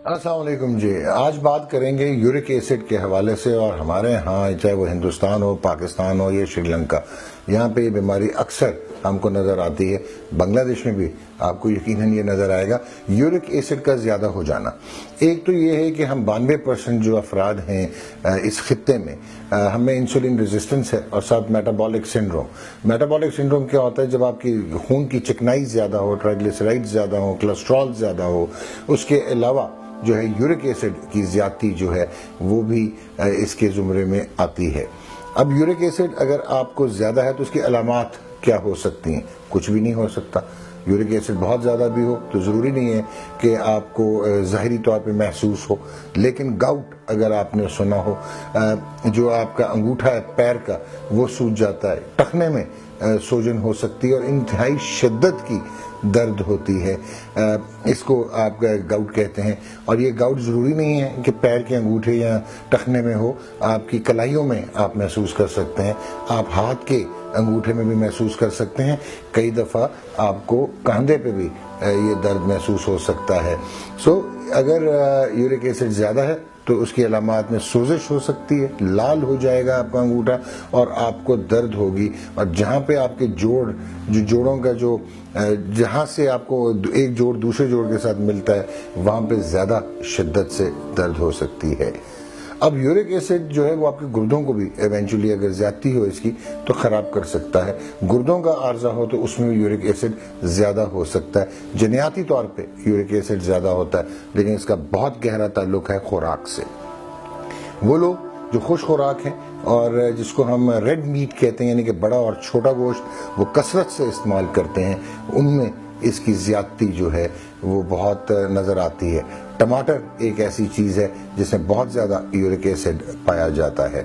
अस्सलाम वालेकुम जी। आज बात करेंगे यूरिक एसिड के हवाले से। और हमारे यहाँ चाहे वो हिंदुस्तान हो, पाकिस्तान हो या श्रीलंका, यहाँ पे ये बीमारी अक्सर हमको नज़र आती है। बांग्लादेश में भी आपको यकीनन ये नज़र आएगा, यूरिक एसिड का ज़्यादा हो जाना। एक तो ये है कि हम 92% जो अफराद हैं इस खित्ते में, हमें इंसुलिन रेजिस्टेंस है और साथ मेटाबॉलिक सिंड्रोम। मेटाबॉलिक सिंड्रोम क्या होता है? जब आपकी खून की चिकनाई ज़्यादा हो, ट्राइग्लिसराइड ज़्यादा हो, कोलेस्ट्रॉल ज़्यादा हो, उसके अलावा जो है यूरिक एसिड की ज्यादती जो है वो भी इसके जुमरे में आती है। अब यूरिक एसिड अगर आपको ज्यादा है तो उसकी अलामात क्या हो सकती हैं? कुछ भी नहीं हो सकता। यूरिक एसिड बहुत ज़्यादा भी हो तो ज़रूरी नहीं है कि आपको ज़ाहिरी तौर पे महसूस हो, लेकिन गाउट अगर आपने सुना हो, जो आपका अंगूठा है पैर का वो सूज जाता है, टखने में सोजन हो सकती है और इंतहाई शिद्दत की दर्द होती है, इसको आप गाउट कहते हैं। और ये गाउट ज़रूरी नहीं है कि पैर के अंगूठे या टखने में हो, आपकी कलाइयों में आप महसूस कर सकते हैं, आप हाथ के अंगूठे में भी महसूस कर सकते हैं, कई दफ़ा आपको कंधे पे भी ये दर्द महसूस हो सकता है। अगर यूरिक एसिड ज़्यादा है तो उसकी अलामात में सोजिश हो सकती है, लाल हो जाएगा आपका अंगूठा और आपको दर्द होगी। और जहाँ पे आपके जोड़ों का जहाँ से आपको एक जोड़ दूसरे जोड़ के साथ मिलता है, वहाँ पे ज़्यादा शिद्दत से दर्द हो सकती है। अब यूरिक एसिड जो है वो आपके गुर्दों को भी इवेंचुअली अगर ज्यादती हो इसकी तो ख़राब कर सकता है। गुर्दों का आर्जा हो तो उसमें भी यूरिक एसिड ज़्यादा हो सकता है। जनियाती तौर पे यूरिक एसिड ज़्यादा होता है, लेकिन इसका बहुत गहरा ताल्लुक है खुराक से। वो लोग जो खुश खुराक हैं और जिसको हम रेड मीट कहते हैं, यानी कि बड़ा और छोटा गोश्त वो कसरत से इस्तेमाल करते हैं, उनमें इसकी ज्यादती जो है वो बहुत नज़र आती है। टमाटर एक ऐसी चीज़ है जिसमें बहुत ज़्यादा यूरिक एसिड पाया जाता है।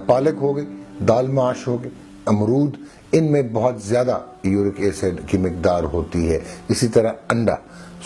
पालक हो गई, दाल माश हो गई, अमरूद, इनमें बहुत ज़्यादा यूरिक एसिड की मिकदार होती है। इसी तरह अंडा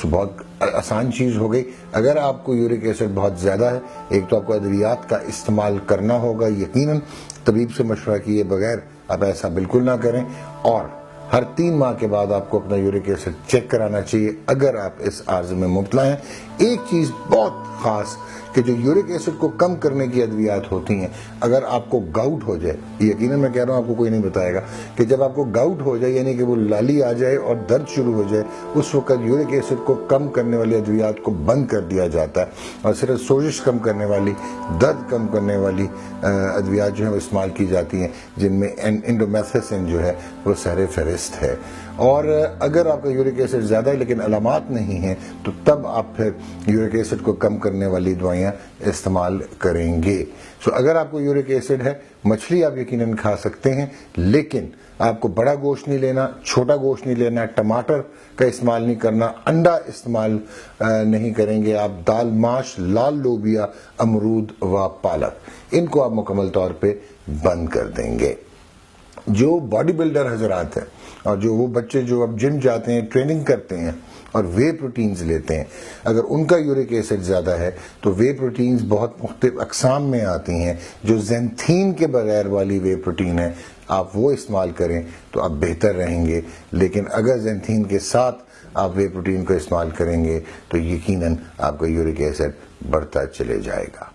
बहुत आसान चीज़ हो गई। अगर आपको यूरिक एसिड बहुत ज़्यादा है, एक तो आपको अद्वियात का इस्तेमाल करना होगा, यकीनन तबीब से मशवरा किए बगैर आप ऐसा बिल्कुल ना करें। और हर 3 माह के बाद आपको अपना यूरिक एसिड चेक कराना चाहिए अगर आप इस आर्ज में मुब्तला हैं। एक चीज़ बहुत ख़ास कि जो यूरिक एसिड को कम करने की अद्वियात होती हैं, अगर आपको गाउट हो जाए, यकीनन मैं कह रहा हूँ आपको कोई नहीं बताएगा कि जब आपको गाउट हो जाए यानी कि वो लाली आ जाए और दर्द शुरू हो जाए, उस वक्त यूरिक एसिड को कम करने वाली अद्वियात को बंद कर दिया जाता है और सिर्फ सोजिश कम करने वाली, दर्द कम करने वाली अद्वियात जो है वो इस्तेमाल की जाती हैं, जिनमें इंडोमेथासिन जो है वो सहरे फहरिस्त है। और अगर आपका यूरिक एसिड ज़्यादा है लेकिन अलामात नहीं है तो तब आप फिर यूरिक एसिड को कम करने वाली दवाइयाँ इस्तेमाल करेंगे। अगर आपको यूरिक एसिड है, मछली आप यकीनन खा सकते हैं, लेकिन आपको बड़ा गोश्त नहीं लेना, छोटा गोश्त नहीं लेना, टमाटर का इस्तेमाल नहीं करना, अंडा इस्तेमाल नहीं करेंगे आप, दाल माश, लाल लोबिया, अमरूद व पालक, इनको आप मुकम्मल तौर पे बंद कर देंगे। जो बॉडी बिल्डर हजरात हैं और जो वो बच्चे जो अब जिम जाते हैं, ट्रेनिंग करते हैं और वे प्रोटीन्स लेते हैं, अगर उनका यूरिक एसिड ज़्यादा है तो वे प्रोटीन्स बहुत मुख्तलिफ अक़साम में आती हैं। जो ज़ैंथीन के बगैर वाली वे प्रोटीन है, आप वो इस्तेमाल करें तो आप बेहतर रहेंगे। लेकिन अगर ज़ैंथीन के साथ आप वे प्रोटीन को इस्तेमाल करेंगे तो यकीनन आपका यूरिक एसिड बढ़ता चले जाएगा।